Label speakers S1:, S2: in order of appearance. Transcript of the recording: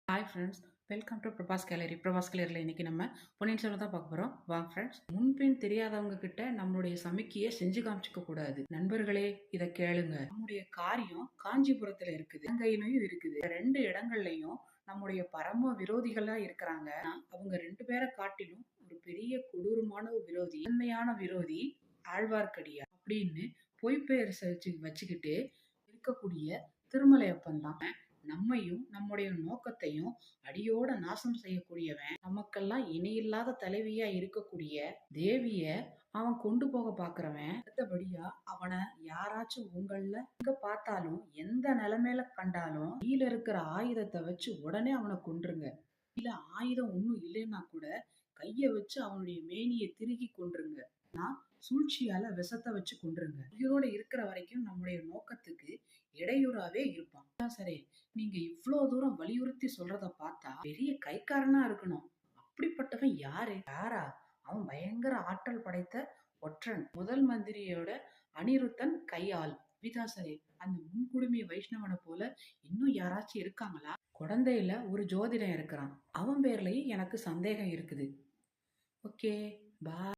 S1: Hi friends, welcome to Prabhas கேலரியில் இன்றைக்கி நம்ம பொன்னியின் செல்வன் தான் பார்க்க போகிறோம். வாங்க ஃப்ரெண்ட்ஸ். முன்பின் தெரியாதவங்க கிட்ட நம்மளுடைய சமைக்கையை செஞ்சு காமிச்சிக்க கூடாது. நண்பர்களே, இதை கேளுங்க. நம்முடைய காரியம் காஞ்சிபுரத்தில் இருக்குது, இலங்கையிலையும் இருக்குது. ரெண்டு இடங்கள்லையும் நம்முடைய பரம விரோதிகளாக இருக்கிறாங்க. அவங்க ரெண்டு பேரை காட்டிலும் ஒரு பெரிய கொடூரமான விரோதி, உண்மையான விரோதி ஆழ்வார்க்கடியார் அப்படின்னு பொய்ப்பெயர் வச்சுக்கிட்டு இருக்கக்கூடிய திருமலையப்பன் தான். நம்மையும் நம்முடைய நோக்கத்தையும் அடியோட நாசம் செய்யக்கூடியவன். நமக்கெல்லாம் இணையில்லாத தலைவியா இருக்கக்கூடிய தேவிய அவன் கொண்டு போக பாக்குறவன். அடுத்தபடியா அவனை யாராச்சும் எங்க பார்த்தாலும் எந்த நிலைமையில கண்டாலும் கையில இருக்கிற ஆயுதத்தை வச்சு உடனே அவனை கொன்றுங்க. இல்ல ஆயுதம் ஒண்ணும் இல்லைன்னா கூட கைய வச்சு அவனுடைய மேனியை திருகி கொன்றுங்க. சூழ்ச்சியால விஷத்தை வச்சு கொன்றுங்க. உயிரோட இருக்கிற வரைக்கும் நம்முடைய நோக்கத்துக்கு இடையூறாவே இருப்பான். சரி, நீங்க இவ்வளவு தூரம் வலியுறுத்தி சொல்றத பார்த்தா பெரிய கைக்காரனா இருக்கணும். அப்படிப்பட்டவன் யாரா? அவன் பயங்கர ஆற்றல் படைத்த ஒற்றன், முதல் மந்திரியோட அனிருத்தன் கையால். விதாசரே, அந்த முன்குடுமி வைஷ்ணவனை போல இன்னும் யாராச்சும் இருக்காங்களா? குழந்தையில ஒரு ஜோதிடன் இருக்கிறான், அவன் பேர்லயும் எனக்கு சந்தேகம் இருக்குது. ஓகே, பாய்.